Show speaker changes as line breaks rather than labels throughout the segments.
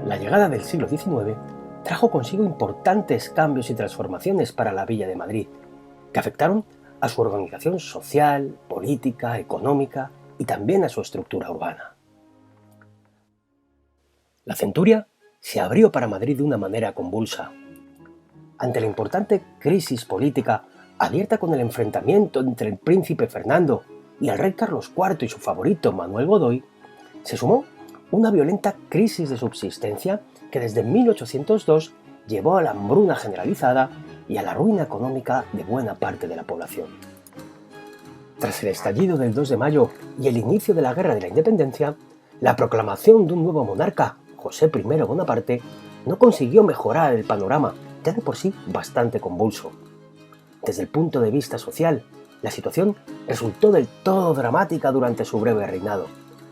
La llegada del siglo XIX trajo consigo importantes cambios y transformaciones para la Villa de Madrid, que afectaron a su organización social, política, económica y también a su estructura urbana. La centuria se abrió para Madrid de una manera convulsa. Ante la importante crisis política abierta con el enfrentamiento entre el príncipe Fernando y el rey Carlos IV y su favorito Manuel Godoy, se sumó una violenta crisis de subsistencia que desde 1802 llevó a la hambruna generalizada y a la ruina económica de buena parte de la población. Tras el estallido del 2 de mayo y el inicio de la Guerra de la Independencia, la proclamación de un nuevo monarca, José I Bonaparte, no consiguió mejorar el panorama, ya de por sí bastante convulso. Desde el punto de vista social, la situación resultó del todo dramática durante su breve reinado,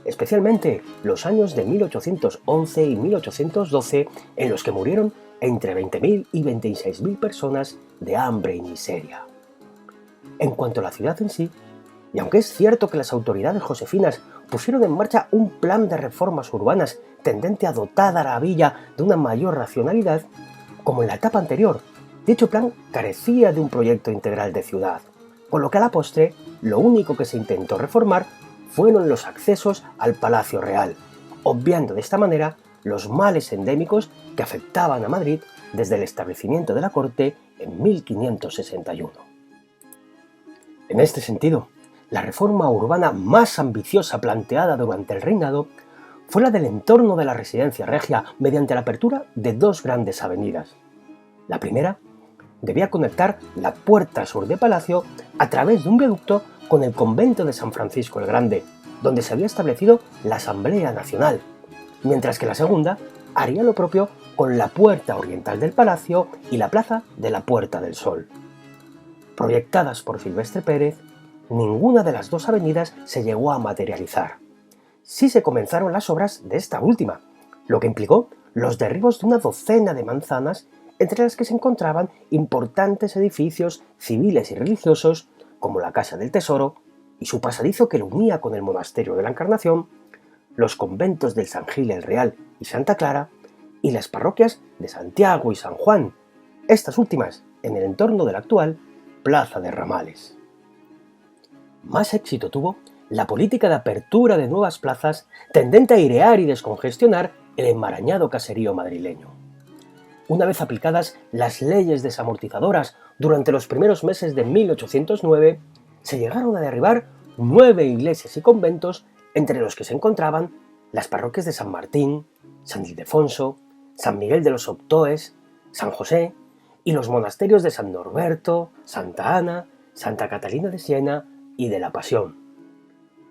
especialmente los años de 1811 y 1812, en los que murieron entre 20.000 y 26.000 personas de hambre y miseria. En cuanto a la ciudad en sí, y aunque es cierto que las autoridades josefinas pusieron en marcha un plan de reformas urbanas tendente a dotar a la villa de una mayor racionalidad, como en la etapa anterior, dicho plan carecía de un proyecto integral de ciudad, por lo que a la postre lo único que se intentó reformar fueron los accesos al Palacio Real, obviando de esta manera los males endémicos que afectaban a Madrid desde el establecimiento de la corte en 1561. En este sentido, la reforma urbana más ambiciosa planteada durante el reinado fue la del entorno de la residencia regia mediante la apertura de dos grandes avenidas. La primera debía conectar la puerta sur de Palacio a través de un viaducto con el convento de San Francisco el Grande, donde se había establecido la Asamblea Nacional, mientras que la segunda haría lo propio con la puerta oriental del palacio y la plaza de la Puerta del Sol. Proyectadas por Silvestre Pérez, ninguna de las dos avenidas se llegó a materializar. Sí se comenzaron las obras de esta última, lo que implicó los derribos de una docena de manzanas entre las que se encontraban importantes edificios civiles y religiosos como la Casa del Tesoro y su pasadizo que lo unía con el Monasterio de la Encarnación, los conventos del San Gil el Real y Santa Clara, y las parroquias de Santiago y San Juan, estas últimas en el entorno de la actual Plaza de Ramales. Más éxito tuvo la política de apertura de nuevas plazas tendente a airear y descongestionar el enmarañado caserío madrileño. Una vez aplicadas las leyes desamortizadoras durante los primeros meses de 1809, se llegaron a derribar 9 iglesias y conventos, entre los que se encontraban las parroquias de San Martín, San Ildefonso, San Miguel de los Optoes, San José y los monasterios de San Norberto, Santa Ana, Santa Catalina de Siena y de la Pasión.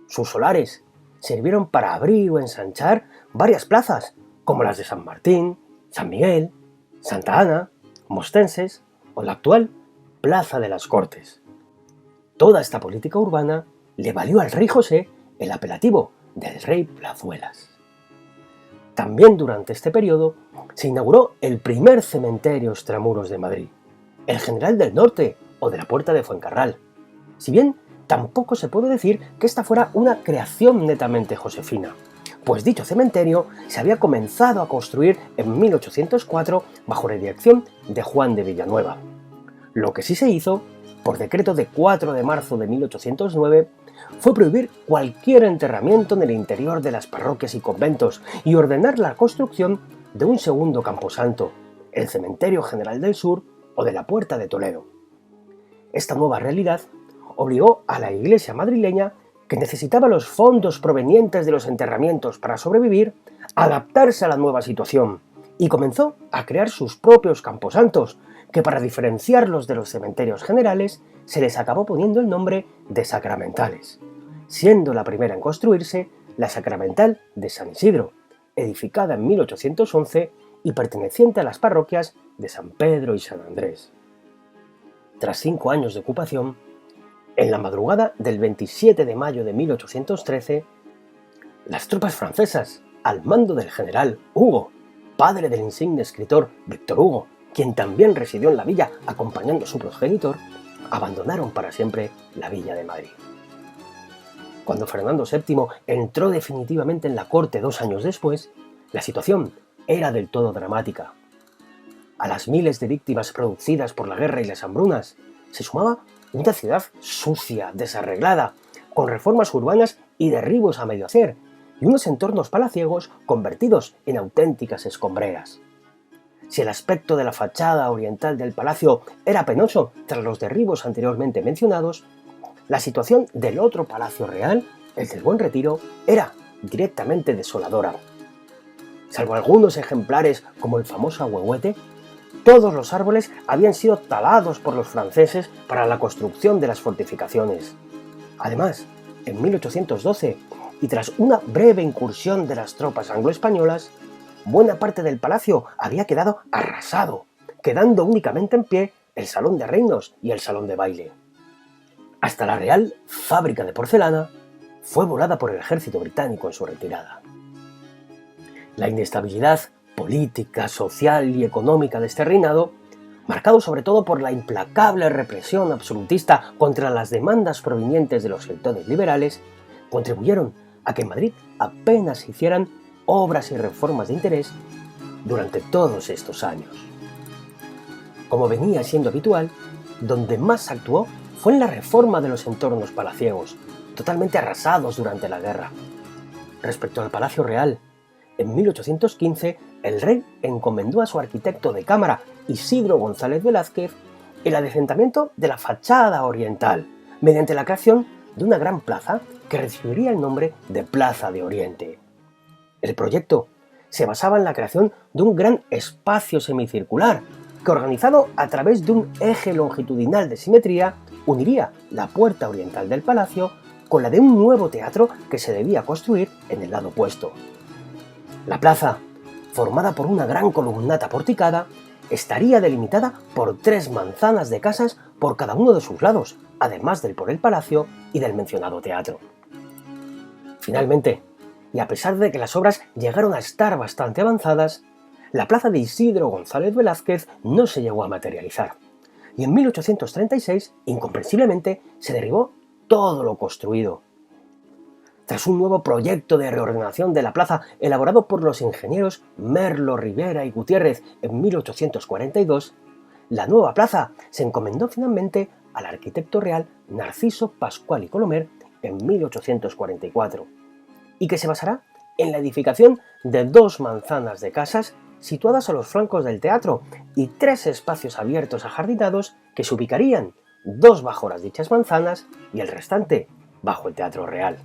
Sus solares sirvieron para abrir o ensanchar varias plazas, como las de San Martín, San Miguel, Santa Ana, Mostenses o la actual Plaza de las Cortes. Toda esta política urbana le valió al rey José el apelativo del Rey Plazuelas. También durante este periodo se inauguró el primer cementerio extramuros de Madrid, el General del Norte o de la Puerta de Fuencarral, si bien tampoco se puede decir que esta fuera una creación netamente josefina, pues dicho cementerio se había comenzado a construir en 1804 bajo la dirección de Juan de Villanueva. Lo que sí se hizo, por decreto de 4 de marzo de 1809, fue prohibir cualquier enterramiento en el interior de las parroquias y conventos y ordenar la construcción de un segundo camposanto, el Cementerio General del Sur o de la Puerta de Toledo. Esta nueva realidad obligó a la Iglesia madrileña, que necesitaba los fondos provenientes de los enterramientos para sobrevivir, a adaptarse a la nueva situación y comenzó a crear sus propios camposantos, que para diferenciarlos de los cementerios generales se les acabó poniendo el nombre de sacramentales, siendo la primera en construirse la Sacramental de San Isidro, edificada en 1811 y perteneciente a las parroquias de San Pedro y San Andrés. Tras 5 años de ocupación, en la madrugada del 27 de mayo de 1813, las tropas francesas, al mando del general Hugo, padre del insigne escritor Víctor Hugo, quien también residió en la villa acompañando a su progenitor, abandonaron para siempre la villa de Madrid. Cuando Fernando VII entró definitivamente en la corte 2 años después, la situación era del todo dramática. A las miles de víctimas producidas por la guerra y las hambrunas se sumaba una ciudad sucia, desarreglada, con reformas urbanas y derribos a medio hacer, y unos entornos palaciegos convertidos en auténticas escombreras. Si el aspecto de la fachada oriental del palacio era penoso tras los derribos anteriormente mencionados, la situación del otro palacio real, el del Buen Retiro, era directamente desoladora. Salvo algunos ejemplares como el famoso ahuehuete, todos los árboles habían sido talados por los franceses para la construcción de las fortificaciones. Además, en 1812, y tras una breve incursión de las tropas anglo-españolas, buena parte del palacio había quedado arrasado, quedando únicamente en pie el salón de reinos y el salón de baile. Hasta la Real Fábrica de Porcelana fue volada por el ejército británico en su retirada. La inestabilidad política, social y económica de este reinado, marcado sobre todo por la implacable represión absolutista contra las demandas provenientes de los sectores liberales, contribuyeron a que en Madrid apenas se hicieran obras y reformas de interés durante todos estos años. Como venía siendo habitual, donde más actuó fue en la reforma de los entornos palaciegos, totalmente arrasados durante la guerra. Respecto al Palacio Real, en 1815 el rey encomendó a su arquitecto de cámara, Isidro González Velázquez, el adecentamiento de la fachada oriental, mediante la creación de una gran plaza que recibiría el nombre de Plaza de Oriente. El proyecto se basaba en la creación de un gran espacio semicircular, que organizado a través de un eje longitudinal de simetría, uniría la puerta oriental del palacio con la de un nuevo teatro que se debía construir en el lado opuesto. La plaza, formada por una gran columnata porticada, estaría delimitada por 3 manzanas de casas por cada uno de sus lados, además del por el palacio y del mencionado teatro. Finalmente, y a pesar de que las obras llegaron a estar bastante avanzadas, la plaza de Isidro González Velázquez no se llegó a materializar, y en 1836, incomprensiblemente, se derribó todo lo construido. Tras un nuevo proyecto de reordenación de la plaza elaborado por los ingenieros Merlo, Rivera y Gutiérrez en 1842, la nueva plaza se encomendó finalmente al arquitecto real Narciso Pascual y Colomer en 1844, y que se basará en la edificación de 2 manzanas de casas situadas a los flancos del teatro y 3 espacios abiertos ajardinados que se ubicarían 2 bajo las dichas manzanas y el restante bajo el Teatro Real,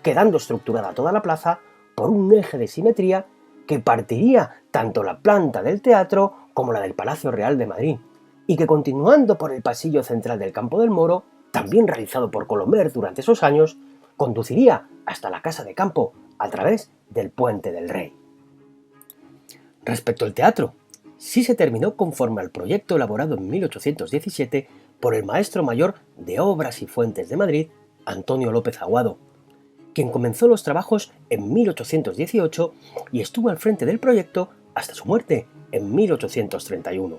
quedando estructurada toda la plaza por un eje de simetría que partiría tanto la planta del teatro como la del Palacio Real de Madrid, y que continuando por el pasillo central del Campo del Moro, también realizado por Colomer durante esos años, conduciría hasta la Casa de Campo a través del Puente del Rey. Respecto al teatro, sí se terminó conforme al proyecto elaborado en 1817 por el maestro mayor de Obras y Fuentes de Madrid, Antonio López Aguado, quien comenzó los trabajos en 1818 y estuvo al frente del proyecto hasta su muerte en 1831.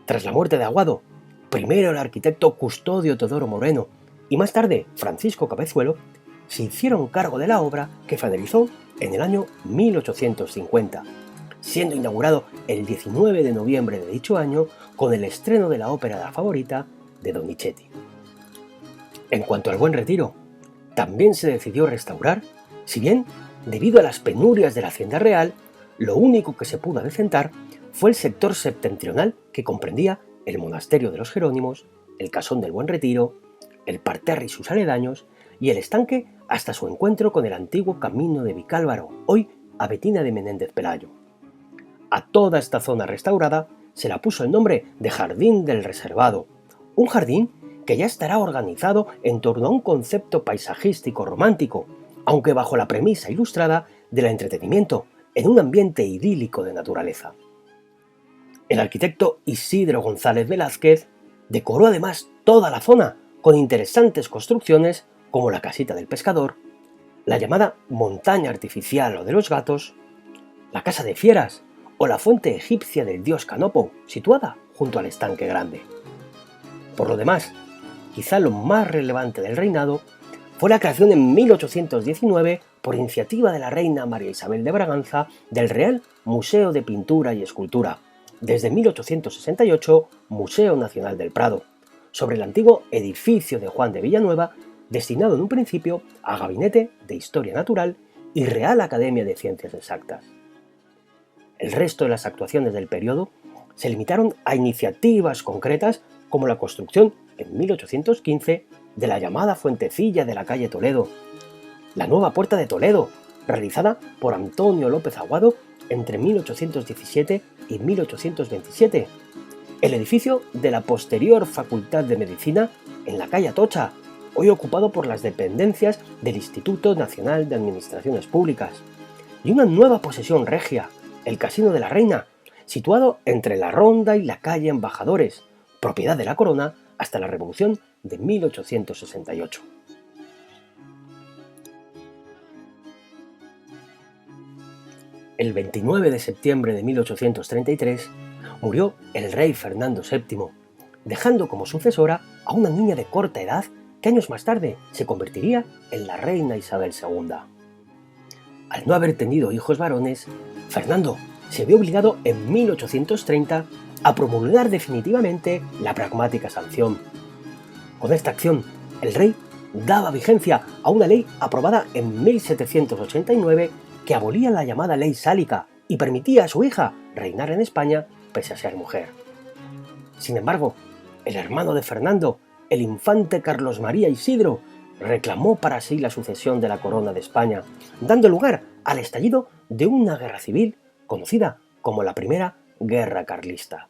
Tras la muerte de Aguado, primero el arquitecto Custodio Teodoro Moreno y más tarde Francisco Cabezuelo, se hicieron cargo de la obra que finalizó en el año 1850, siendo inaugurado el 19 de noviembre de dicho año con el estreno de la ópera La Favorita de Donizetti. En cuanto al Buen Retiro, también se decidió restaurar, si bien, debido a las penurias de la Hacienda Real, lo único que se pudo adecentar fue el sector septentrional que comprendía el Monasterio de los Jerónimos, el Casón del Buen Retiro, el parterre y sus aledaños, y el estanque hasta su encuentro con el antiguo camino de Vicálvaro, hoy Abetina de Menéndez Pelayo. A toda esta zona restaurada se la puso el nombre de Jardín del Reservado, un jardín que ya estará organizado en torno a un concepto paisajístico romántico, aunque bajo la premisa ilustrada del entretenimiento, en un ambiente idílico de naturaleza. El arquitecto Isidro González Velázquez decoró además toda la zona con interesantes construcciones como la Casita del Pescador, la llamada Montaña Artificial o de los Gatos, la Casa de Fieras o la fuente egipcia del dios Canopo, situada junto al Estanque Grande. Por lo demás, quizá lo más relevante del reinado fue la creación en 1819, por iniciativa de la reina María Isabel de Braganza, del Real Museo de Pintura y Escultura, desde 1868 Museo Nacional del Prado, sobre el antiguo edificio de Juan de Villanueva, destinado en un principio a Gabinete de Historia Natural y Real Academia de Ciencias Exactas. El resto de las actuaciones del periodo se limitaron a iniciativas concretas como la construcción en 1815 de la llamada Fuentecilla de la calle Toledo, la nueva Puerta de Toledo, realizada por Antonio López Aguado entre 1817 y 1827, el edificio de la posterior Facultad de Medicina en la calle Atocha, hoy ocupado por las dependencias del Instituto Nacional de Administraciones Públicas, y una nueva posesión regia, el Casino de la Reina, situado entre la Ronda y la calle Embajadores, propiedad de la Corona hasta la Revolución de 1868. El 29 de septiembre de 1833 murió el rey Fernando VII, dejando como sucesora a una niña de corta edad que años más tarde se convertiría en la reina Isabel II. Al no haber tenido hijos varones, Fernando se vio obligado en 1830 a promulgar definitivamente la pragmática sanción. Con esta acción, el rey daba vigencia a una ley aprobada en 1789 que abolía la llamada Ley Sálica y permitía a su hija reinar en España pese a ser mujer. Sin embargo, el hermano de Fernando, el infante Carlos María Isidro, reclamó para sí la sucesión de la corona de España, dando lugar al estallido de una guerra civil conocida como la Primera Guerra Carlista.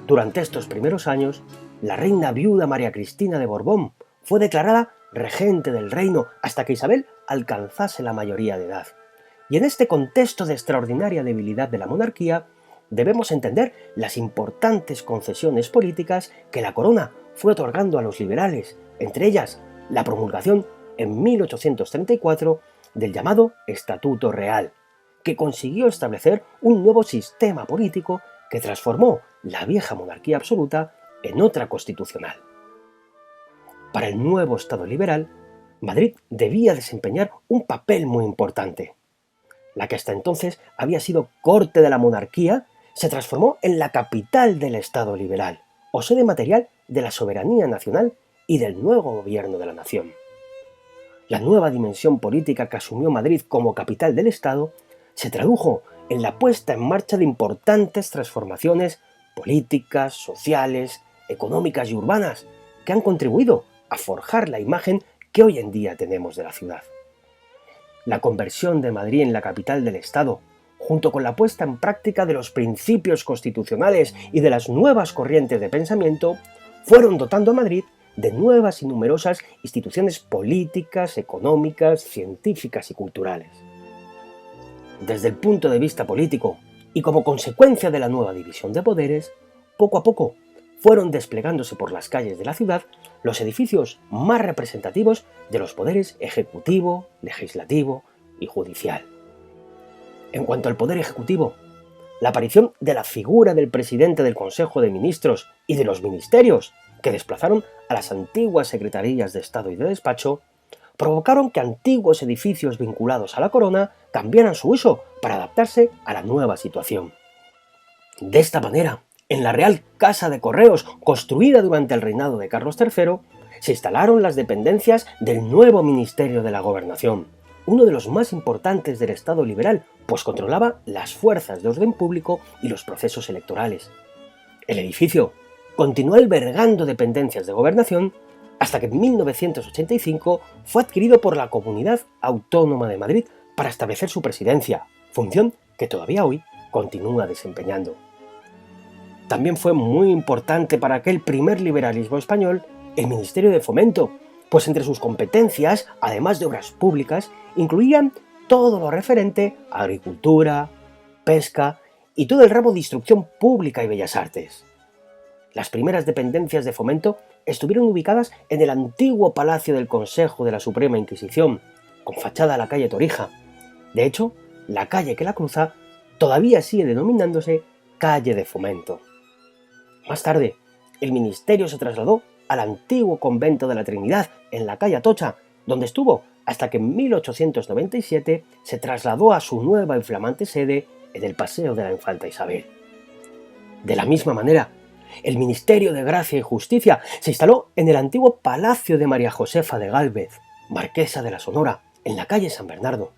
Durante estos primeros años, la reina viuda María Cristina de Borbón fue declarada regente del reino hasta que Isabel alcanzase la mayoría de edad. Y en este contexto de extraordinaria debilidad de la monarquía, debemos entender las importantes concesiones políticas que la corona fue otorgando a los liberales, entre ellas la promulgación en 1834 del llamado Estatuto Real, que consiguió establecer un nuevo sistema político que transformó la vieja monarquía absoluta en otra constitucional. Para el nuevo Estado liberal, Madrid debía desempeñar un papel muy importante. La que hasta entonces había sido corte de la monarquía se transformó en la capital del Estado liberal, o sede material de la soberanía nacional y del nuevo gobierno de la nación. La nueva dimensión política que asumió Madrid como capital del Estado se tradujo en la puesta en marcha de importantes transformaciones políticas, sociales, económicas y urbanas que han contribuido a forjar la imagen que hoy en día tenemos de la ciudad. La conversión de Madrid en la capital del Estado, junto con la puesta en práctica de los principios constitucionales y de las nuevas corrientes de pensamiento, fueron dotando a Madrid de nuevas y numerosas instituciones políticas, económicas, científicas y culturales. Desde el punto de vista político, y como consecuencia de la nueva división de poderes, poco a poco fueron desplegándose por las calles de la ciudad los edificios más representativos de los poderes ejecutivo, legislativo y judicial. En cuanto al poder ejecutivo, la aparición de la figura del presidente del Consejo de Ministros y de los ministerios, que desplazaron a las antiguas secretarías de Estado y de despacho, provocaron que antiguos edificios vinculados a la corona cambiaran su uso para adaptarse a la nueva situación. De esta manera, en la Real Casa de Correos, construida durante el reinado de Carlos III, se instalaron las dependencias del nuevo Ministerio de la Gobernación, uno de los más importantes del Estado liberal, pues controlaba las fuerzas de orden público y los procesos electorales. El edificio continuó albergando dependencias de gobernación hasta que en 1985 fue adquirido por la Comunidad Autónoma de Madrid para establecer su presidencia, función que todavía hoy continúa desempeñando. También fue muy importante para aquel primer liberalismo español el Ministerio de Fomento, pues entre sus competencias, además de obras públicas, incluían todo lo referente a agricultura, pesca y todo el ramo de instrucción pública y bellas artes. Las primeras dependencias de Fomento estuvieron ubicadas en el antiguo Palacio del Consejo de la Suprema Inquisición, con fachada a la calle Torija. De hecho, la calle que la cruza todavía sigue denominándose Calle de Fomento. Más tarde, el ministerio se trasladó al antiguo convento de la Trinidad, en la calle Atocha, donde estuvo hasta que en 1897 se trasladó a su nueva y flamante sede en el Paseo de la Infanta Isabel. De la misma manera, el Ministerio de Gracia y Justicia se instaló en el antiguo Palacio de María Josefa de Gálvez, marquesa de la Sonora, en la calle San Bernardo.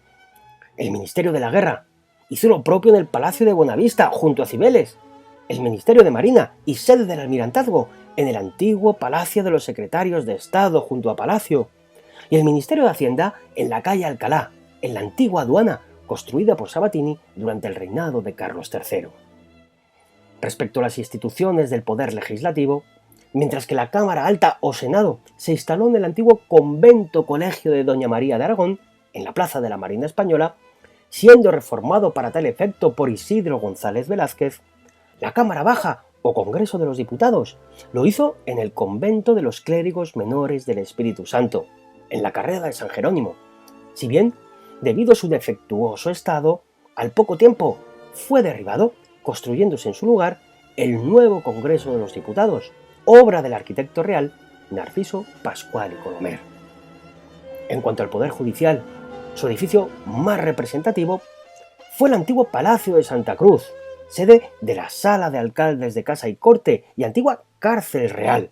El Ministerio de la Guerra hizo lo propio en el Palacio de Buenavista, junto a Cibeles. El Ministerio de Marina y sede del Almirantazgo en el antiguo Palacio de los Secretarios de Estado, junto a Palacio. Y el Ministerio de Hacienda en la calle Alcalá, en la antigua aduana, construida por Sabatini durante el reinado de Carlos III. Respecto a las instituciones del poder legislativo, mientras que la Cámara Alta o Senado se instaló en el antiguo Convento Colegio de Doña María de Aragón, en la Plaza de la Marina Española, siendo reformado para tal efecto por Isidro González Velázquez, la Cámara Baja o Congreso de los Diputados lo hizo en el Convento de los Clérigos Menores del Espíritu Santo, en la Carrera de San Jerónimo, si bien, debido a su defectuoso estado, al poco tiempo fue derribado, construyéndose en su lugar el nuevo Congreso de los Diputados, obra del arquitecto real Narciso Pascual y Colomer. En cuanto al Poder Judicial, su edificio más representativo fue el antiguo Palacio de Santa Cruz, sede de la Sala de Alcaldes de Casa y Corte y antigua Cárcel Real,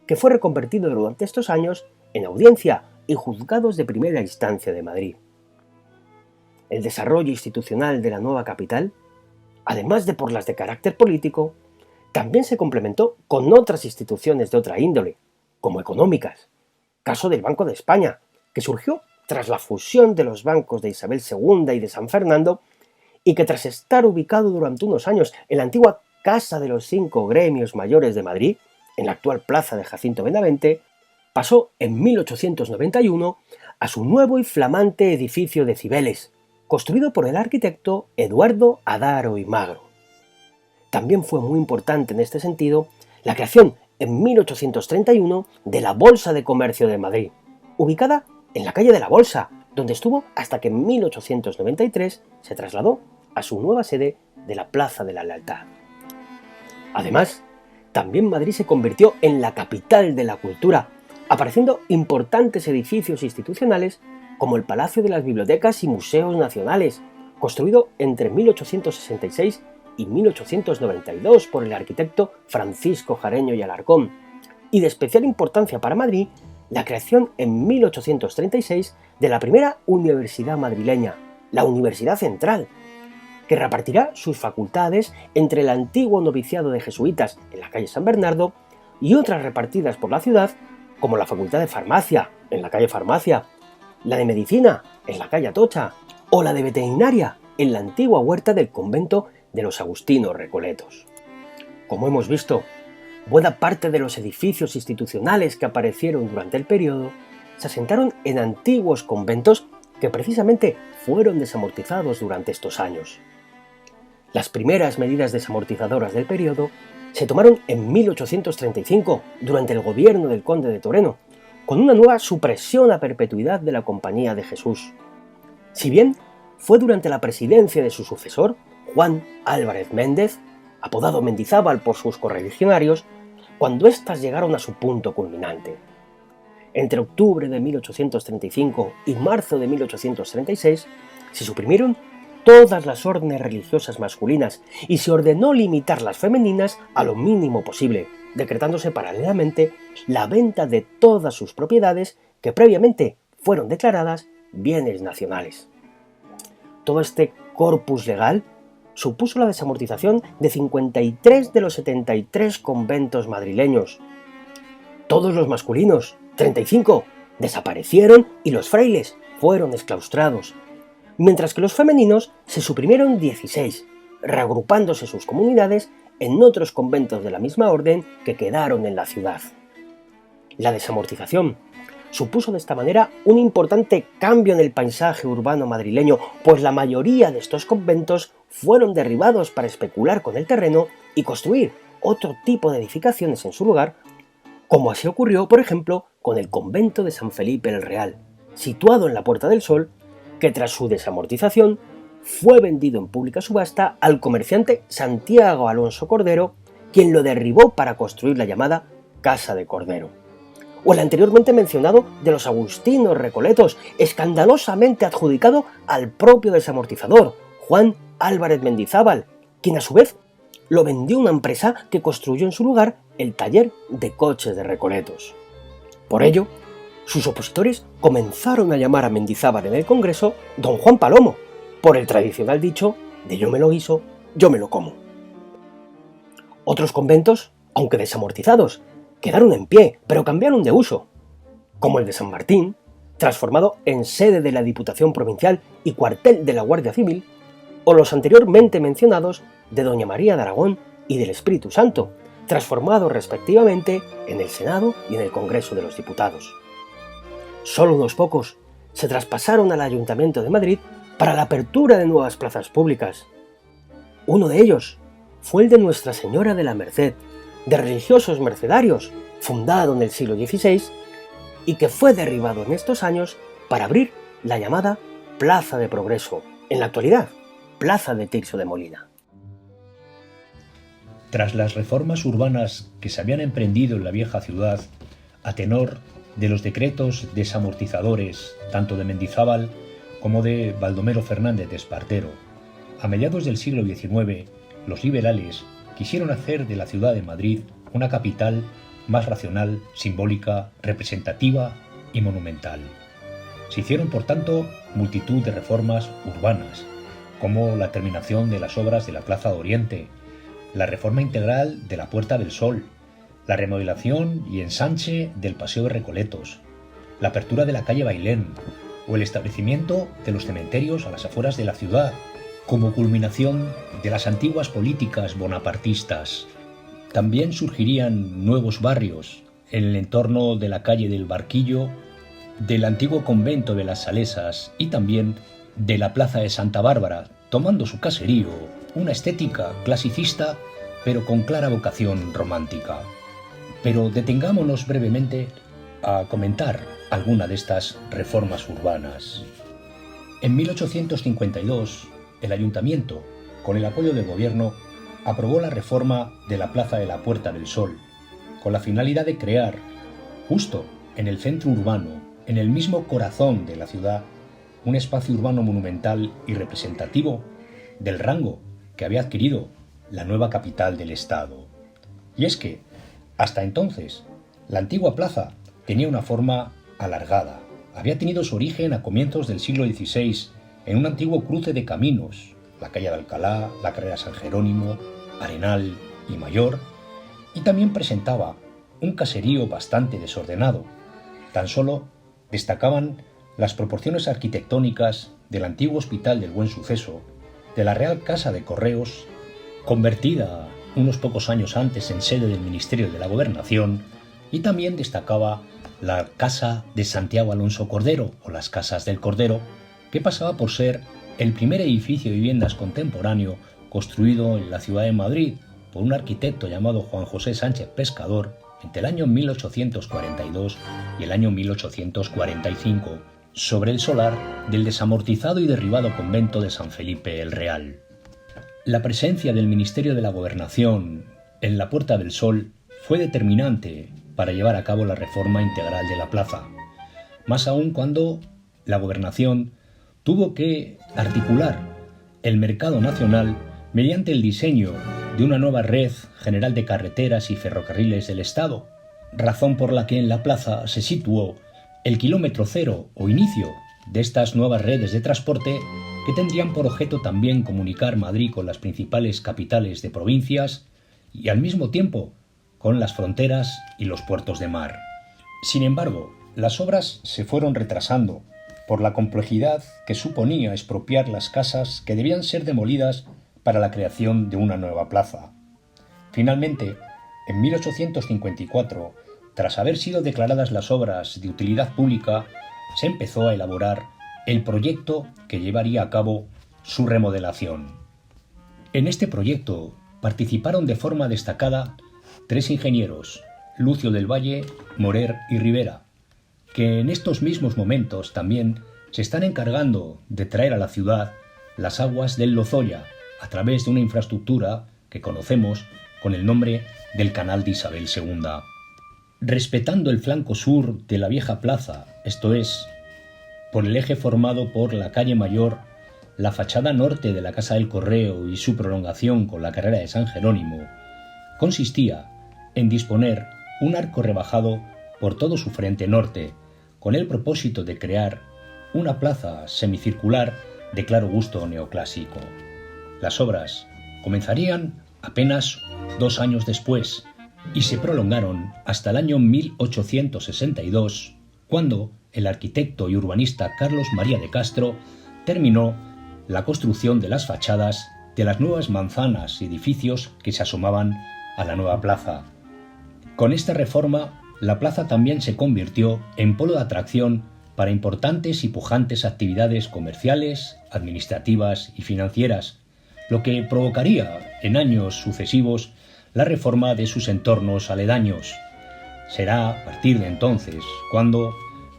que fue reconvertido durante estos años en audiencia y juzgados de primera instancia de Madrid. El desarrollo institucional de la nueva capital, además de por las de carácter político, también se complementó con otras instituciones de otra índole, como económicas, caso del Banco de España, que surgió tras la fusión de los bancos de Isabel II y de San Fernando, y que tras estar ubicado durante unos años en la antigua Casa de los 5 Gremios Mayores de Madrid, en la actual Plaza de Jacinto Benavente, pasó en 1891 a su nuevo y flamante edificio de Cibeles, construido por el arquitecto Eduardo Adaro y Magro. También fue muy importante en este sentido la creación en 1831 de la Bolsa de Comercio de Madrid, ubicada en la calle de la Bolsa, donde estuvo hasta que en 1893 se trasladó a su nueva sede de la Plaza de la Lealtad. Además, también Madrid se convirtió en la capital de la cultura, apareciendo importantes edificios institucionales como el Palacio de las Bibliotecas y Museos Nacionales, construido entre 1866 y 1892 por el arquitecto Francisco Jareño y Alarcón, y de especial importancia para Madrid, la creación en 1836 de la primera universidad madrileña, la Universidad Central, que repartirá sus facultades entre el antiguo noviciado de jesuitas en la calle San Bernardo y otras repartidas por la ciudad, como la Facultad de Farmacia, en la calle Farmacia, la de Medicina, en la calle Atocha, o la de Veterinaria, en la antigua huerta del convento de los Agustinos Recoletos. Como hemos visto, buena parte de los edificios institucionales que aparecieron durante el periodo se asentaron en antiguos conventos que precisamente fueron desamortizados durante estos años. Las primeras medidas desamortizadoras del periodo se tomaron en 1835, durante el gobierno del conde de Toreno, con una nueva supresión a perpetuidad de la Compañía de Jesús. Si bien fue durante la presidencia de su sucesor, Juan Álvarez Méndez, apodado Mendizábal por sus correligionarios, cuando éstas llegaron a su punto culminante. Entre octubre de 1835 y marzo de 1836 se suprimieron todas las órdenes religiosas masculinas y se ordenó limitar las femeninas a lo mínimo posible, decretándose paralelamente la venta de todas sus propiedades que previamente fueron declaradas bienes nacionales. Todo este corpus legal supuso la desamortización de 53 de los 73 conventos madrileños. Todos los masculinos, 35, desaparecieron y los frailes fueron exclaustrados, mientras que los femeninos se suprimieron 16, reagrupándose sus comunidades en otros conventos de la misma orden que quedaron en la ciudad. La desamortización supuso de esta manera un importante cambio en el paisaje urbano madrileño, pues la mayoría de estos conventos fueron derribados para especular con el terreno y construir otro tipo de edificaciones en su lugar, como así ocurrió, por ejemplo, con el convento de San Felipe el Real, situado en la Puerta del Sol, que tras su desamortización fue vendido en pública subasta al comerciante Santiago Alonso Cordero, quien lo derribó para construir la llamada Casa de Cordero. O el anteriormente mencionado de los agustinos recoletos, escandalosamente adjudicado al propio desamortizador, Juan Álvarez Mendizábal, quien a su vez lo vendió a una empresa que construyó en su lugar el taller de coches de Recoletos. Por ello, sus opositores comenzaron a llamar a Mendizábal en el Congreso Don Juan Palomo, por el tradicional dicho de yo me lo guiso, yo me lo como. Otros conventos, aunque desamortizados, quedaron en pie, pero cambiaron de uso, como el de San Martín, transformado en sede de la Diputación Provincial y cuartel de la Guardia Civil, o los anteriormente mencionados de Doña María de Aragón y del Espíritu Santo, transformados respectivamente en el Senado y en el Congreso de los Diputados. Solo unos pocos se traspasaron al Ayuntamiento de Madrid para la apertura de nuevas plazas públicas. Uno de ellos fue el de Nuestra Señora de la Merced, de religiosos mercedarios, fundado en el siglo XVI y que fue derribado en estos años para abrir la llamada Plaza de Progreso, en la actualidad, Plaza de Tirso de Molina.
Tras las reformas urbanas que se habían emprendido en la vieja ciudad, a tenor de los decretos desamortizadores tanto de Mendizábal como de Baldomero Fernández de Espartero, a mediados del siglo XIX, los liberales quisieron hacer de la ciudad de Madrid una capital más racional, simbólica, representativa y monumental. Se hicieron, por tanto, multitud de reformas urbanas, como la terminación de las obras de la Plaza de Oriente, la reforma integral de la Puerta del Sol, la remodelación y ensanche del Paseo de Recoletos, la apertura de la calle Bailén o el establecimiento de los cementerios a las afueras de la ciudad, como culminación de las antiguas políticas bonapartistas. También surgirían nuevos barrios en el entorno de la calle del Barquillo, del antiguo convento de las Salesas y también de la plaza de Santa Bárbara, tomando su caserío una estética clasicista pero con clara vocación romántica. Pero detengámonos brevemente a comentar alguna de estas reformas urbanas. En 1852, el ayuntamiento, con el apoyo del gobierno, aprobó la reforma de la Plaza de la Puerta del Sol, con la finalidad de crear, justo en el centro urbano, en el mismo corazón de la ciudad, un espacio urbano monumental y representativo del rango que había adquirido la nueva capital del Estado. Y es que, hasta entonces, la antigua plaza tenía una forma alargada. Había tenido su origen a comienzos del siglo XVI en un antiguo cruce de caminos, la calle de Alcalá, la carrera San Jerónimo, Arenal y Mayor, y también presentaba un caserío bastante desordenado. Tan solo destacaban las proporciones arquitectónicas del antiguo Hospital del Buen Suceso, de la Real Casa de Correos, convertida unos pocos años antes en sede del Ministerio de la Gobernación, y también destacaba la Casa de Santiago Alonso Cordero, o las Casas del Cordero, que pasaba por ser el primer edificio de viviendas contemporáneo construido en la ciudad de Madrid por un arquitecto llamado Juan José Sánchez Pescador entre el año 1842 y el año 1845, sobre el solar del desamortizado y derribado convento de San Felipe el Real. La presencia del Ministerio de la Gobernación en la Puerta del Sol fue determinante para llevar a cabo la reforma integral de la plaza, más aún cuando la Gobernación tuvo que articular el mercado nacional mediante el diseño de una nueva red general de carreteras y ferrocarriles del Estado, razón por la que en la plaza se situó el kilómetro cero o inicio de estas nuevas redes de transporte que tendrían por objeto también comunicar Madrid con las principales capitales de provincias y al mismo tiempo con las fronteras y los puertos de mar. Sin embargo, las obras se fueron retrasando por la complejidad que suponía expropiar las casas que debían ser demolidas para la creación de una nueva plaza. Finalmente, en 1854, tras haber sido declaradas las obras de utilidad pública, se empezó a elaborar el proyecto que llevaría a cabo su remodelación. En este proyecto participaron de forma destacada 3 ingenieros, Lucio del Valle, Morer y Rivera, que en estos mismos momentos también se están encargando de traer a la ciudad las aguas del Lozoya a través de una infraestructura que conocemos con el nombre del Canal de Isabel II. Respetando el flanco sur de la vieja plaza, esto es, por el eje formado por la calle Mayor, la fachada norte de la Casa del Correo y su prolongación con la carrera de San Jerónimo, consistía en disponer un arco rebajado por todo su frente norte, con el propósito de crear una plaza semicircular de claro gusto neoclásico. Las obras comenzarían apenas 2 años después y se prolongaron hasta el año 1862, cuando el arquitecto y urbanista Carlos María de Castro terminó la construcción de las fachadas de las nuevas manzanas y edificios que se asomaban a la nueva plaza. Con esta reforma, la plaza también se convirtió en polo de atracción para importantes y pujantes actividades comerciales, administrativas y financieras, lo que provocaría en años sucesivos la reforma de sus entornos aledaños. Será a partir de entonces cuando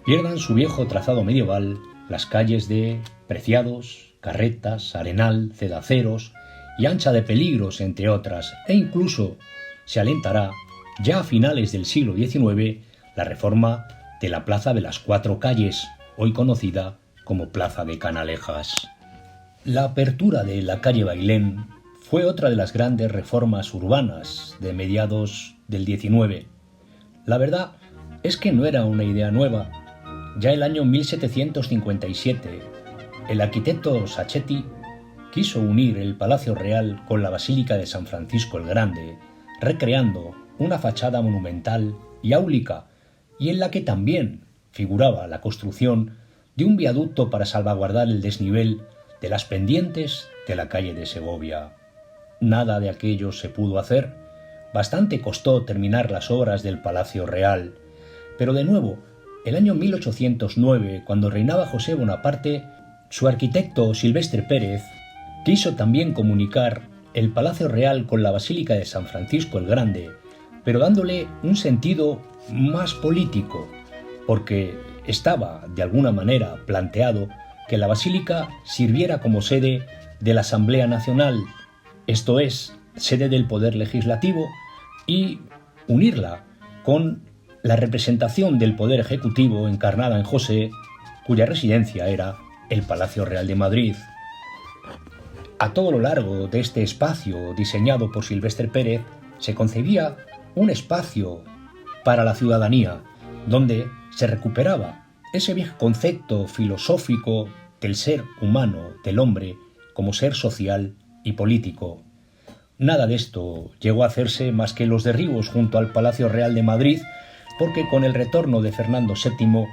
pierdan su viejo trazado medieval las calles de Preciados, Carretas, Arenal, Cedaceros y Ancha de Peligros, entre otras, e incluso se alentará, ya a finales del siglo XIX, la reforma de la Plaza de las 4 Calles, hoy conocida como Plaza de Canalejas. La apertura de la calle Bailén fue otra de las grandes reformas urbanas de mediados del XIX. La verdad es que no era una idea nueva. Ya el año 1757, el arquitecto Sacchetti quiso unir el Palacio Real con la Basílica de San Francisco el Grande, recreando una fachada monumental y áulica, y en la que también figuraba la construcción de un viaducto para salvaguardar el desnivel de las pendientes de la calle de Segovia. Nada de aquello se pudo hacer. Bastante costó terminar las obras del Palacio Real, pero de nuevo, el año 1809, cuando reinaba José Bonaparte, su arquitecto Silvestre Pérez quiso también comunicar el Palacio Real con la Basílica de San Francisco el Grande, pero dándole un sentido más político, porque estaba de alguna manera planteado que la Basílica sirviera como sede de la Asamblea Nacional, esto es, sede del Poder Legislativo, y unirla con la representación del Poder Ejecutivo encarnada en José, cuya residencia era el Palacio Real de Madrid. A todo lo largo de este espacio diseñado por Silvestre Pérez se concebía un espacio para la ciudadanía, donde se recuperaba ese viejo concepto filosófico del ser humano, del hombre, como ser social y político. Nada de esto llegó a hacerse más que los derribos junto al Palacio Real de Madrid, porque con el retorno de Fernando VII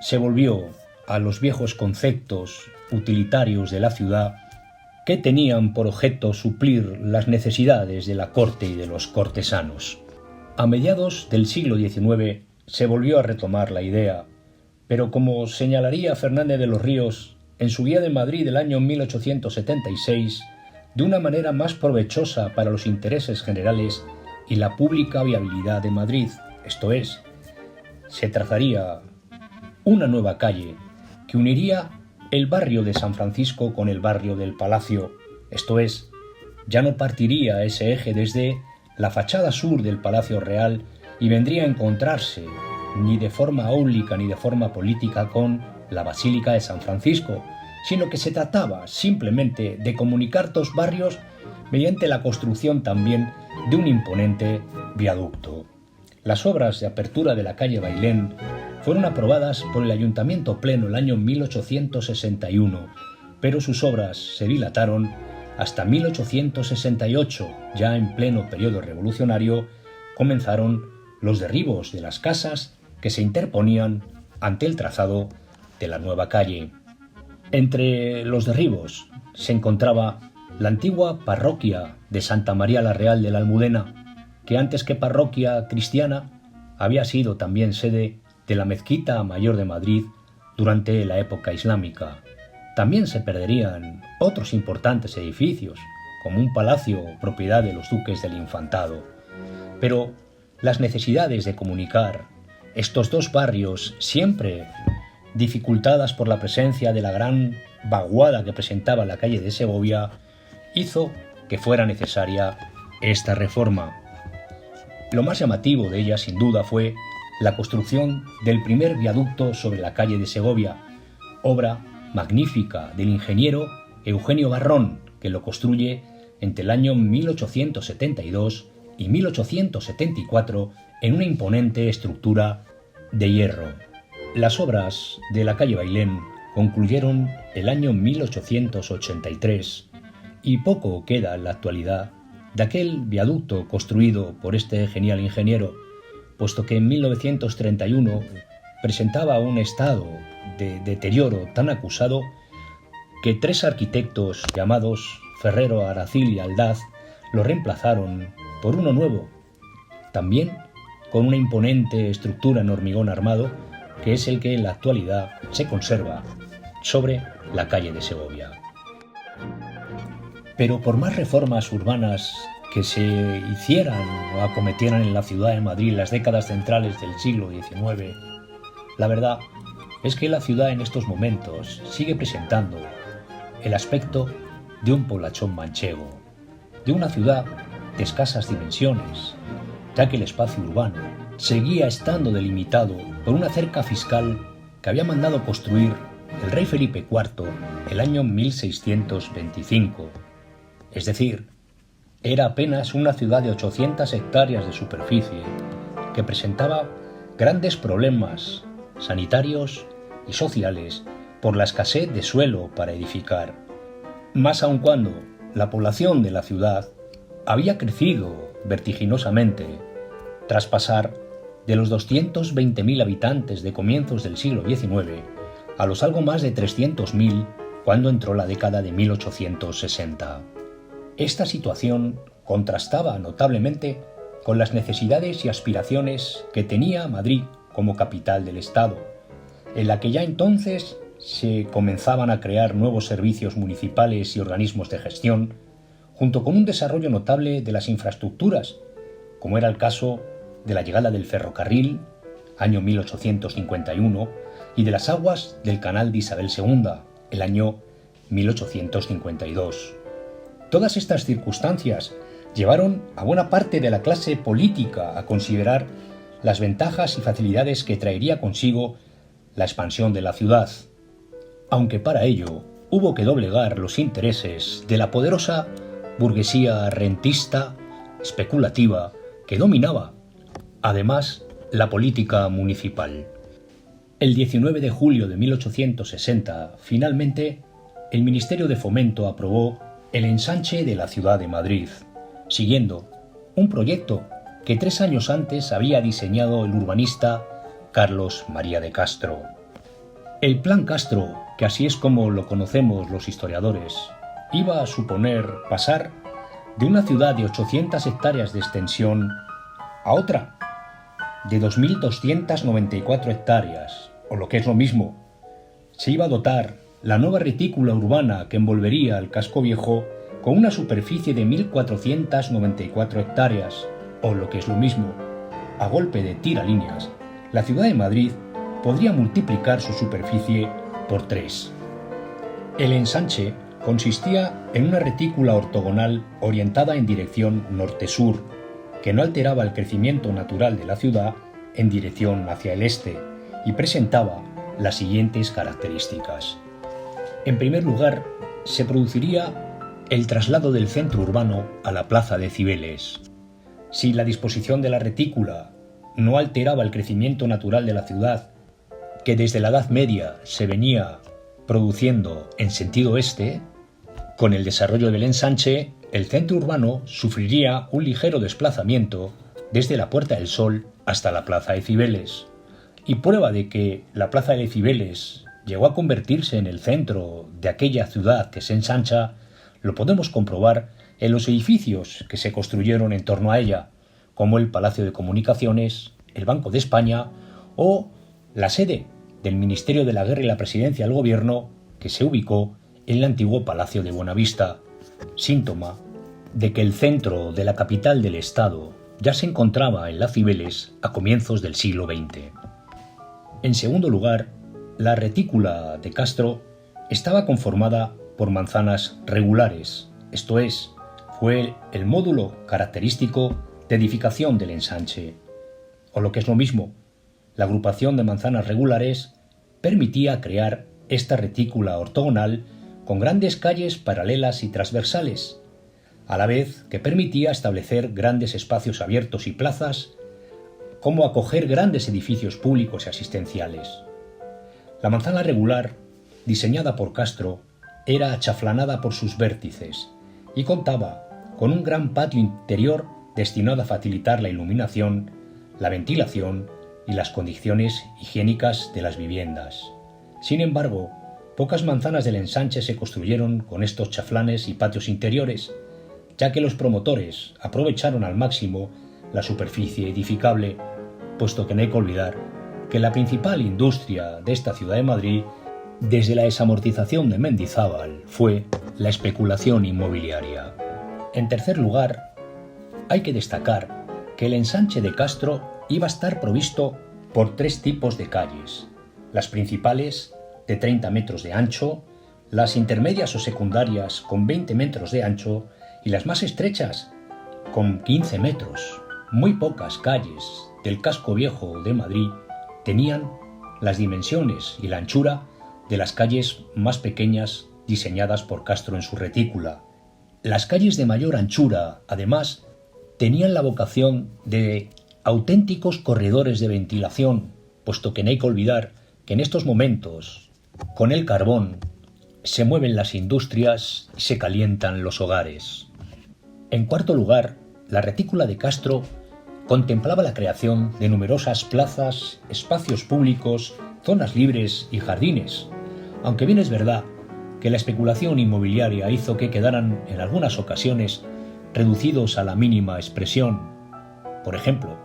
se volvió a los viejos conceptos utilitarios de la ciudad que tenían por objeto suplir las necesidades de la corte y de los cortesanos. A mediados del siglo XIX se volvió a retomar la idea, pero como señalaría Fernández de los Ríos en su Guía de Madrid del año 1876, de una manera más provechosa para los intereses generales y la pública viabilidad de Madrid, esto es, se trazaría una nueva calle que uniría el barrio de San Francisco con el barrio del Palacio, esto es, ya no partiría ese eje desde la fachada sur del Palacio Real y vendría a encontrarse ni de forma áulica ni de forma política con la Basílica de San Francisco, sino que se trataba simplemente de comunicar 2 barrios mediante la construcción también de un imponente viaducto. Las obras de apertura de la calle Bailén fueron aprobadas por el Ayuntamiento Pleno el año 1861, pero sus obras se dilataron hasta 1868, ya en pleno periodo revolucionario, comenzaron los derribos de las casas que se interponían ante el trazado de la nueva calle. Entre los derribos se encontraba la antigua parroquia de Santa María la Real de la Almudena, que antes que parroquia cristiana había sido también sede de la Mezquita Mayor de Madrid durante la época islámica. También se perderían otros importantes edificios, como un palacio propiedad de los duques del Infantado. Pero las necesidades de comunicar estos dos barrios, siempre dificultadas por la presencia de la gran vaguada que presentaba la calle de Segovia, hizo que fuera necesaria esta reforma. Lo más llamativo de ella, sin duda, fue la construcción del primer viaducto sobre la calle de Segovia, obra magnífica del ingeniero Eugenio Barrón, que lo construye entre el año 1872 y 1874 en una imponente estructura de hierro. Las obras de la calle Bailén concluyeron el año 1883 y poco queda en la actualidad de aquel viaducto construido por este genial ingeniero, puesto que en 1931 presentaba un estado de deterioro tan acusado que 3 arquitectos llamados Ferrero, Aracil y Aldaz lo reemplazaron por uno nuevo, también con una imponente estructura en hormigón armado, que es el que en la actualidad se conserva sobre la calle de Segovia. Pero por más reformas urbanas que se hicieran o acometieran en la ciudad de Madrid en las décadas centrales del siglo XIX, la verdad es que la ciudad en estos momentos sigue presentando el aspecto de un poblachón manchego, de una ciudad de escasas dimensiones, ya que el espacio urbano seguía estando delimitado por una cerca fiscal que había mandado construir el rey Felipe IV el año 1625. Es decir, era apenas una ciudad de 800 hectáreas de superficie que presentaba grandes problemas sanitarios y sociales por la escasez de suelo para edificar, más aun cuando la población de la ciudad había crecido vertiginosamente tras pasar de los 220.000 habitantes de comienzos del siglo XIX a los algo más de 300.000 cuando entró la década de 1860. Esta situación contrastaba notablemente con las necesidades y aspiraciones que tenía Madrid como capital del Estado, en la que ya entonces se comenzaban a crear nuevos servicios municipales y organismos de gestión, junto con un desarrollo notable de las infraestructuras, como era el caso de la llegada del ferrocarril, año 1851, y de las aguas del canal de Isabel II, el año 1852. Todas estas circunstancias llevaron a buena parte de la clase política a considerar las ventajas y facilidades que traería consigo la expansión de la ciudad, aunque para ello hubo que doblegar los intereses de la poderosa burguesía rentista, especulativa, que dominaba, además, la política municipal. El 19 de julio de 1860, finalmente, el Ministerio de Fomento aprobó el ensanche de la ciudad de Madrid, siguiendo un proyecto que 3 años antes había diseñado el urbanista Carlos María de Castro. El Plan Castro, que así es como lo conocemos los historiadores, iba a suponer pasar de una ciudad de 800 hectáreas de extensión a otra de 2.294 hectáreas, o lo que es lo mismo, se iba a dotar la nueva retícula urbana que envolvería el casco viejo con una superficie de 1.494 hectáreas, o lo que es lo mismo, a golpe de tiralíneas, la ciudad de Madrid podría multiplicar su superficie por 3. El ensanche consistía en una retícula ortogonal orientada en dirección norte-sur, que no alteraba el crecimiento natural de la ciudad en dirección hacia el este, y presentaba las siguientes características. En primer lugar, se produciría el traslado del centro urbano a la plaza de Cibeles. Si la disposición de la retícula no alteraba el crecimiento natural de la ciudad, que desde la Edad Media se venía produciendo en sentido este, con el desarrollo del ensanche, el centro urbano sufriría un ligero desplazamiento desde la Puerta del Sol hasta la plaza de Cibeles. Y prueba de que la plaza de Cibeles llegó a convertirse en el centro de aquella ciudad que se ensancha, lo podemos comprobar en los edificios que se construyeron en torno a ella, como el Palacio de Comunicaciones, el Banco de España o la sede del Ministerio de la Guerra y la Presidencia del Gobierno, que se ubicó en el antiguo Palacio de Buenavista, síntoma de que el centro de la capital del Estado ya se encontraba en las Cibeles a comienzos del siglo XX. En segundo lugar, la retícula de Castro estaba conformada por manzanas regulares, esto es, fue el módulo característico de edificación del ensanche. O lo que es lo mismo, la agrupación de manzanas regulares permitía crear esta retícula ortogonal con grandes calles paralelas y transversales, a la vez que permitía establecer grandes espacios abiertos y plazas, como acoger grandes edificios públicos y asistenciales. La manzana regular, diseñada por Castro, era achaflanada por sus vértices y contaba con un gran patio interior destinado a facilitar la iluminación, la ventilación y las condiciones higiénicas de las viviendas. Sin embargo, pocas manzanas del ensanche se construyeron con estos chaflanes y patios interiores, ya que los promotores aprovecharon al máximo la superficie edificable, puesto que no hay que olvidar que la principal industria de esta ciudad de Madrid, desde la desamortización de Mendizábal, fue la especulación inmobiliaria. En tercer lugar, hay que destacar que el ensanche de Castro iba a estar provisto por 3 tipos de calles: las principales, de 30 metros de ancho, las intermedias o secundarias con 20 metros de ancho y las más estrechas con 15 metros. Muy pocas calles del casco viejo de Madrid tenían las dimensiones y la anchura de las calles más pequeñas diseñadas por Castro en su retícula. Las calles de mayor anchura, además, tenían la vocación de auténticos corredores de ventilación, puesto que no hay que olvidar que en estos momentos, con el carbón, se mueven las industrias y se calientan los hogares. En cuarto lugar, la retícula de Castro contemplaba la creación de numerosas plazas, espacios públicos, zonas libres y jardines, aunque bien es verdad que la especulación inmobiliaria hizo que quedaran en algunas ocasiones reducidos a la mínima expresión. Por ejemplo,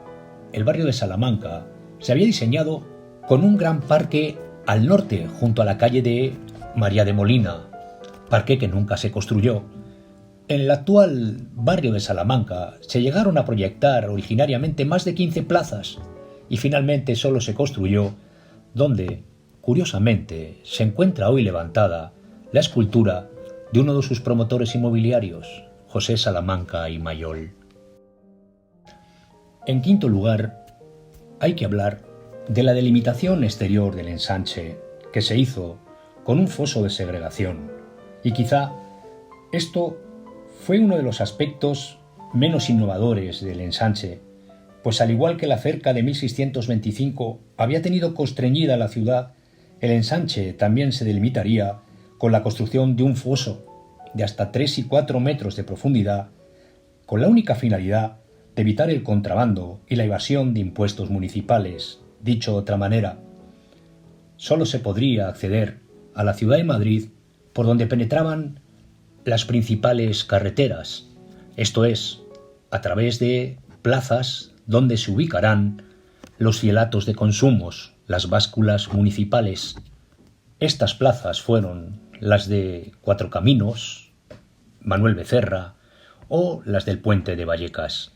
el barrio de Salamanca se había diseñado con un gran parque al norte junto a la calle de María de Molina, parque que nunca se construyó. En el actual barrio de Salamanca se llegaron a proyectar originariamente más de 15 plazas y finalmente solo se construyó donde, curiosamente, se encuentra hoy levantada la escultura de uno de sus promotores inmobiliarios, José Salamanca y Mayol. En quinto lugar, hay que hablar de la delimitación exterior del ensanche que se hizo con un foso de segregación, y quizá esto fue uno de los aspectos menos innovadores del ensanche, pues al igual que la cerca de 1625 había tenido constreñida la ciudad, el ensanche también se delimitaría con la construcción de un foso de hasta 3 y 4 metros de profundidad, con la única finalidad de evitar el contrabando y la evasión de impuestos municipales. Dicho de otra manera, solo se podría acceder a la ciudad de Madrid por donde penetraban las principales carreteras, esto es, a través de plazas donde se ubicarán los fielatos de consumos, las básculas municipales. Estas plazas fueron las de Cuatro Caminos, Manuel Becerra o las del Puente de Vallecas.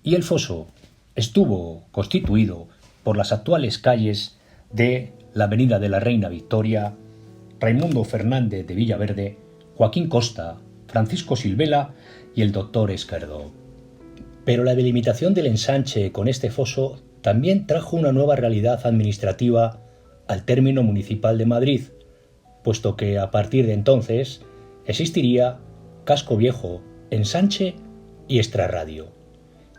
Y el foso estuvo constituido por las actuales calles de la Avenida de la Reina Victoria, Raimundo Fernández de Villaverde, Joaquín Costa, Francisco Silvela y el Doctor Esquerdó. Pero la delimitación del ensanche con este foso también trajo una nueva realidad administrativa al término municipal de Madrid, puesto que a partir de entonces existiría casco viejo, ensanche y extrarradio.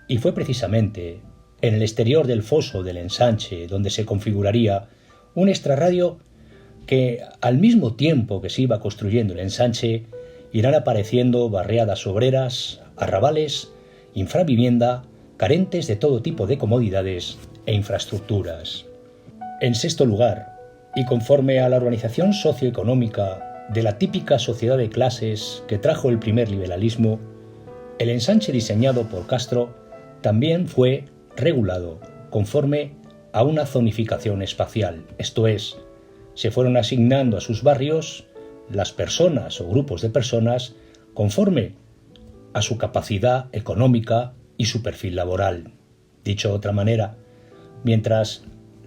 Y fue precisamente en el exterior del foso del ensanche donde se configuraría un extrarradio que, al mismo tiempo que se iba construyendo el ensanche, irán apareciendo barriadas obreras, arrabales, infravivienda, carentes de todo tipo de comodidades e infraestructuras. En sexto lugar, y conforme a la organización socioeconómica de la típica sociedad de clases que trajo el primer liberalismo, el ensanche diseñado por Castro también fue regulado conforme a una zonificación espacial, esto es, se fueron asignando a sus barrios las personas o grupos de personas conforme a su capacidad económica y su perfil laboral. Dicho de otra manera, mientras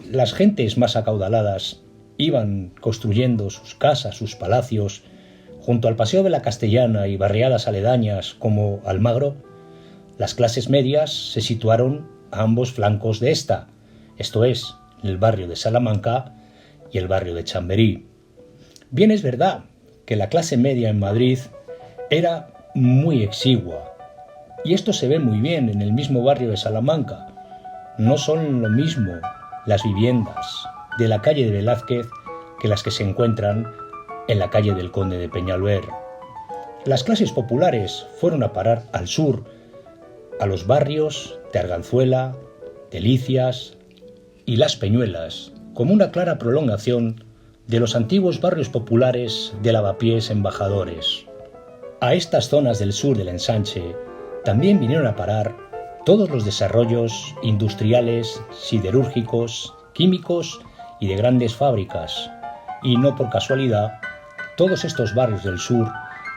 las gentes más acaudaladas iban construyendo sus casas, sus palacios, junto al Paseo de la Castellana y barriadas aledañas como Almagro, las clases medias se situaron a ambos flancos de esta, esto es, el barrio de Salamanca y el barrio de Chamberí. Bien es verdad que la clase media en Madrid era muy exigua, y esto se ve muy bien en el mismo barrio de Salamanca. No son lo mismo las viviendas de la calle de Velázquez que las que se encuentran en la calle del Conde de Peñalver. Las clases populares fueron a parar al sur, a los barrios de Arganzuela, Delicias y Las Peñuelas, como una clara prolongación de los antiguos barrios populares de Lavapiés Embajadores. A estas zonas del sur del ensanche también vinieron a parar todos los desarrollos industriales, siderúrgicos, químicos y de grandes fábricas, y no por casualidad, todos estos barrios del sur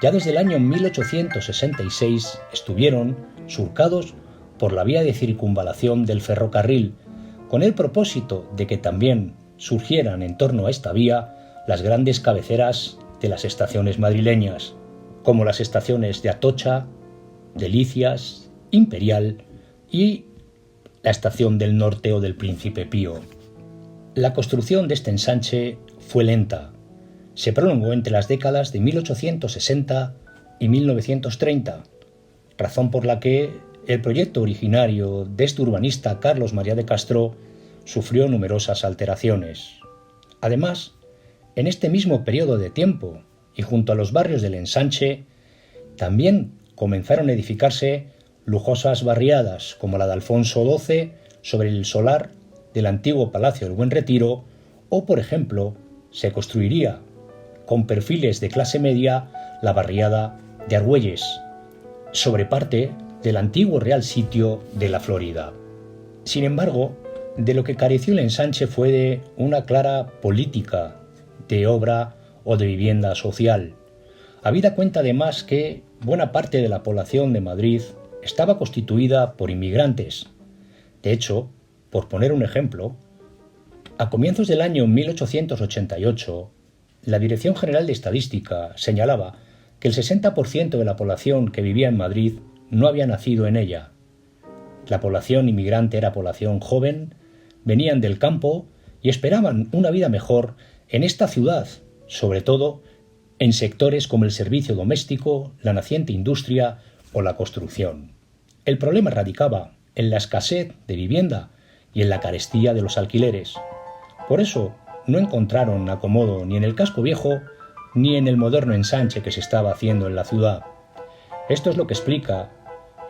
ya desde el año 1866 estuvieron surcados por la vía de circunvalación del ferrocarril, con el propósito de que también surgieran en torno a esta vía las grandes cabeceras de las estaciones madrileñas, como las estaciones de Atocha, Delicias, Imperial y la estación del Norte o del Príncipe Pío. La construcción de este ensanche fue lenta. Se prolongó entre las décadas de 1860 y 1930, razón por la que el proyecto originario de este urbanista Carlos María de Castro sufrió numerosas alteraciones. Además, en este mismo periodo de tiempo y junto a los barrios del ensanche, también comenzaron a edificarse lujosas barriadas como la de Alfonso XII sobre el solar del antiguo Palacio del Buen Retiro, o por ejemplo, se construiría con perfiles de clase media la barriada de Argüelles, sobre parte del antiguo Real Sitio de la Florida. Sin embargo, de lo que careció el ensanche fue de una clara política de obra o de vivienda social. Habida cuenta además que buena parte de la población de Madrid estaba constituida por inmigrantes. De hecho, por poner un ejemplo, a comienzos del año 1888, la Dirección General de Estadística señalaba que el 60% de la población que vivía en Madrid no había nacido en ella. La población inmigrante era población joven, venían del campo y esperaban una vida mejor en esta ciudad, sobre todo en sectores como el servicio doméstico, la naciente industria o la construcción. El problema radicaba en la escasez de vivienda y en la carestía de los alquileres. Por eso no encontraron acomodo ni en el casco viejo ni en el moderno ensanche que se estaba haciendo en la ciudad. Esto es lo que explica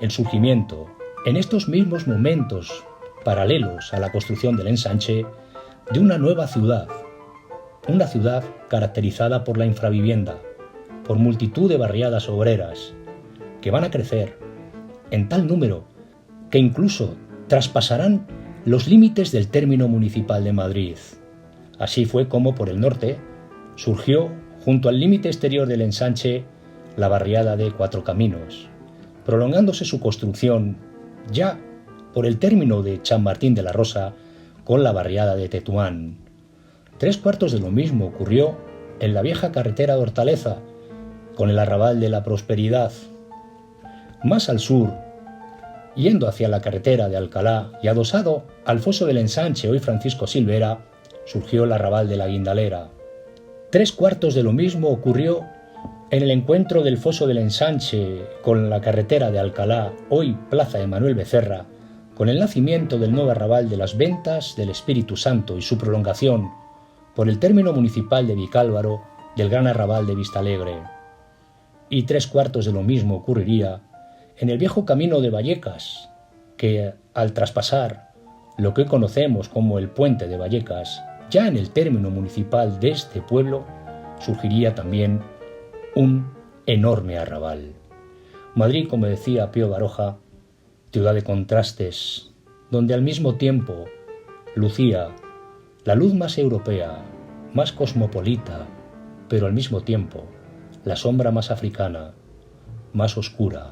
el surgimiento, en estos mismos momentos paralelos a la construcción del ensanche, de una nueva ciudad, una ciudad caracterizada por la infravivienda, por multitud de barriadas obreras, que van a crecer en tal número que incluso traspasarán los límites del término municipal de Madrid. Así fue como por el norte surgió, junto al límite exterior del ensanche, la barriada de Cuatro Caminos, prolongándose su construcción ya por el término de Chamartín de la Rosa con la barriada de Tetuán. 3/4 de lo mismo ocurrió en la vieja carretera de Hortaleza, con el arrabal de la Prosperidad. Más al sur, yendo hacia la carretera de Alcalá y adosado al foso del ensanche, hoy Francisco Silvera, surgió el arrabal de la Guindalera. 3/4 de lo mismo ocurrió en el encuentro del foso del ensanche con la carretera de Alcalá, hoy Plaza de Manuel Becerra, con el nacimiento del nuevo arrabal de las Ventas del Espíritu Santo y su prolongación por el término municipal de Vicálvaro y el gran arrabal de Vistalegre. Y 3/4 de lo mismo ocurriría en el viejo camino de Vallecas, que al traspasar lo que hoy conocemos como el puente de Vallecas, ya en el término municipal de este pueblo, surgiría también un enorme arrabal. Madrid, como decía Pío Baroja, ciudad de contrastes, donde al mismo tiempo lucía la luz más europea, más cosmopolita, pero al mismo tiempo la sombra más africana, más oscura